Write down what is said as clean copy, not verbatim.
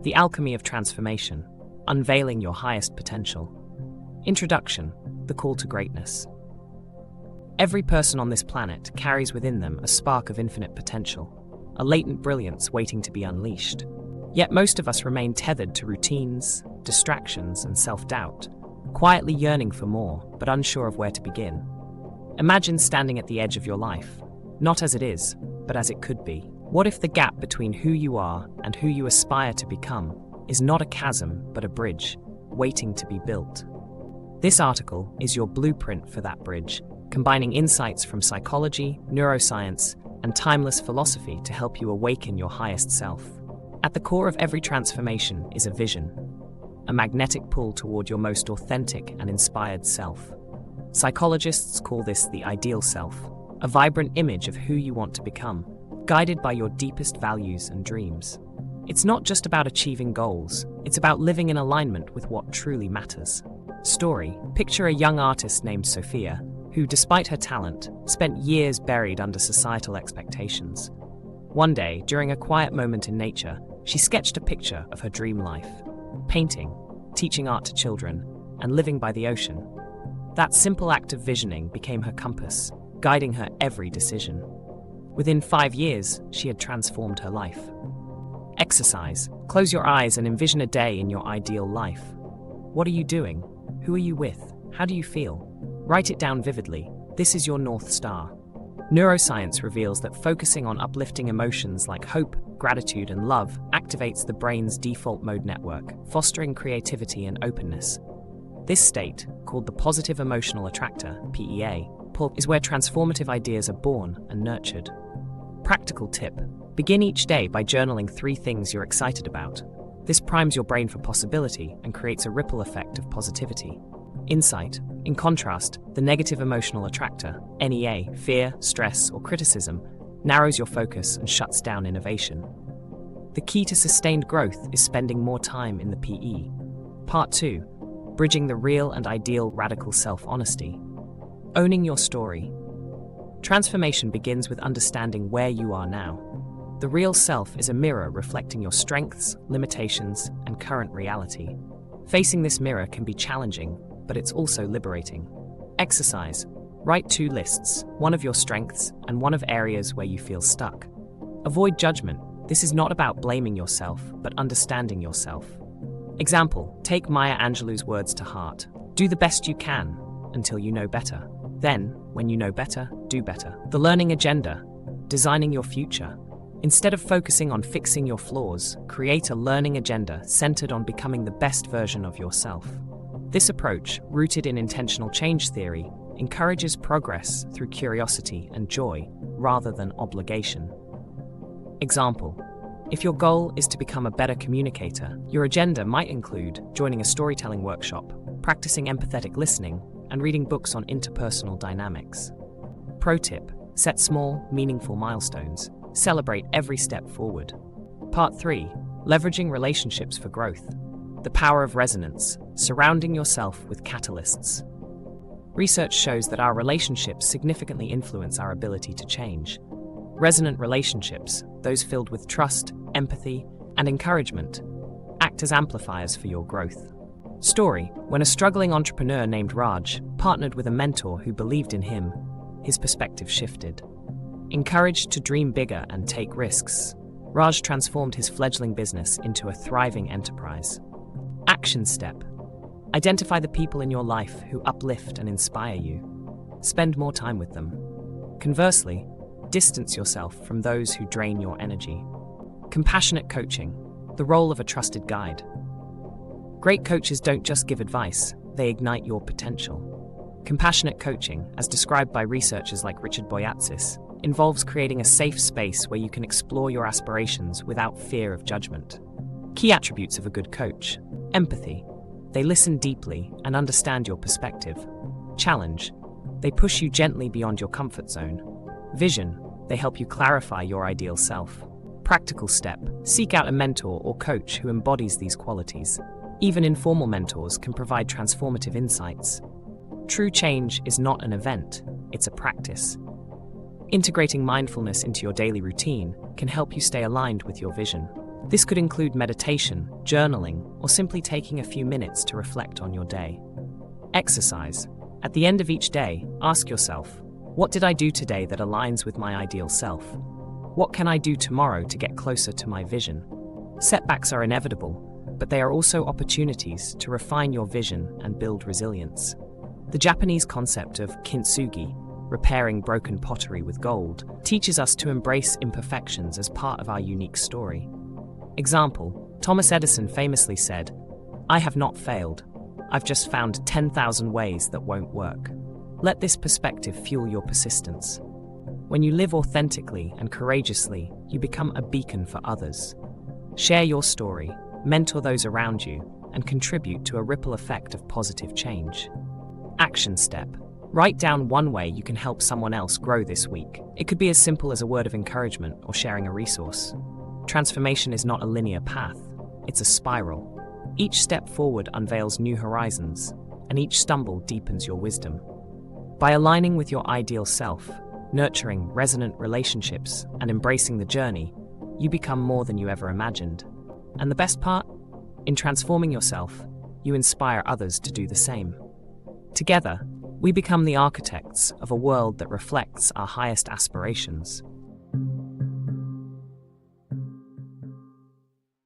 The Alchemy of Transformation, Unveiling Your Highest Potential. Introduction, the Call to Greatness. Every person on this planet carries within them a spark of infinite potential, a latent brilliance waiting to be unleashed. Yet most of us remain tethered to routines, distractions, and self-doubt, quietly yearning for more, but unsure of where to begin. Imagine standing at the edge of your life, not as it is, but as it could be. What if the gap between who you are and who you aspire to become is not a chasm, but a bridge, waiting to be built? This article is your blueprint for that bridge, combining insights from psychology, neuroscience, and timeless philosophy to help you awaken your highest self. At the core of every transformation is a vision, a magnetic pull toward your most authentic and inspired self. Psychologists call this the ideal self, a vibrant image of who you want to become, guided by your deepest values and dreams. It's not just about achieving goals, it's about living in alignment with what truly matters. Story: picture a young artist named Sophia, who, despite her talent, spent years buried under societal expectations. One day, during a quiet moment in nature, she sketched a picture of her dream life: painting, teaching art to children, and living by the ocean. That simple act of visioning became her compass, guiding her every decision. Within 5 years, she had transformed her life. Exercise. Close your eyes and envision a day in your ideal life. What are you doing? Who are you with? How do you feel? Write it down vividly. This is your North Star. Neuroscience reveals that focusing on uplifting emotions like hope, gratitude, and love activates the brain's default mode network, fostering creativity and openness. This state, called the positive emotional attractor, PEA, is where transformative ideas are born and nurtured. Practical tip: begin each day by journaling 3 things you're excited about. This primes your brain for possibility and creates a ripple effect of positivity. Insight: in contrast, the negative emotional attractor, NEA, fear, stress, or criticism, narrows your focus and shuts down innovation. The key to sustained growth is spending more time in the PE. Part 2: bridging the real and ideal radical self-honesty. Owning your story. Transformation begins with understanding where you are now. The real self is a mirror reflecting your strengths, limitations, and current reality. Facing this mirror can be challenging, but it's also liberating. Exercise. Write 2 lists, one of your strengths and one of areas where you feel stuck. Avoid judgment. This is not about blaming yourself, but understanding yourself. Example: take Maya Angelou's words to heart. Do the best you can until you know better. Then, when you know better, do better. The learning agenda. Designing your future. Instead of focusing on fixing your flaws, create a learning agenda centered on becoming the best version of yourself. This approach, rooted in intentional change theory, encourages progress through curiosity and joy rather than obligation. Example: if your goal is to become a better communicator, your agenda might include joining a storytelling workshop, practicing empathetic listening, and reading books on interpersonal dynamics. Pro tip: set small, meaningful milestones. Celebrate every step forward. Part 3: leveraging relationships for growth. The power of resonance, surrounding yourself with catalysts. Research shows that our relationships significantly influence our ability to change. Resonant relationships, those filled with trust, empathy, and encouragement, act as amplifiers for your growth. Story: when a struggling entrepreneur named Raj partnered with a mentor who believed in him, his perspective shifted. Encouraged to dream bigger and take risks, Raj transformed his fledgling business into a thriving enterprise. Action step: identify the people in your life who uplift and inspire you. Spend more time with them. Conversely, distance yourself from those who drain your energy. Compassionate coaching: the role of a trusted guide. Great coaches don't just give advice, they ignite your potential. Compassionate coaching, as described by researchers like Richard Boyatzis, involves creating a safe space where you can explore your aspirations without fear of judgment. Key attributes of a good coach: empathy. They listen deeply and understand your perspective. Challenge. They push you gently beyond your comfort zone. Vision. They help you clarify your ideal self. Practical step: seek out a mentor or coach who embodies these qualities. Even informal mentors can provide transformative insights. True change is not an event, it's a practice. Integrating mindfulness into your daily routine can help you stay aligned with your vision. This could include meditation, journaling, or simply taking a few minutes to reflect on your day. Exercise. At the end of each day, ask yourself, what did I do today that aligns with my ideal self? What can I do tomorrow to get closer to my vision? Setbacks are inevitable, but they are also opportunities to refine your vision and build resilience. The Japanese concept of kintsugi, repairing broken pottery with gold, teaches us to embrace imperfections as part of our unique story. Example, Thomas Edison famously said, "I have not failed. I've just found 10,000 ways that won't work." Let this perspective fuel your persistence. When you live authentically and courageously, you become a beacon for others. Share your story, mentor those around you, and contribute to a ripple effect of positive change. Action step. Write down one way you can help someone else grow this week. It could be as simple as a word of encouragement or sharing a resource. Transformation is not a linear path, it's a spiral. Each step forward unveils new horizons, and each stumble deepens your wisdom. By aligning with your ideal self, nurturing resonant relationships, and embracing the journey, you become more than you ever imagined. And the best part? In transforming yourself, you inspire others to do the same. Together, we become the architects of a world that reflects our highest aspirations.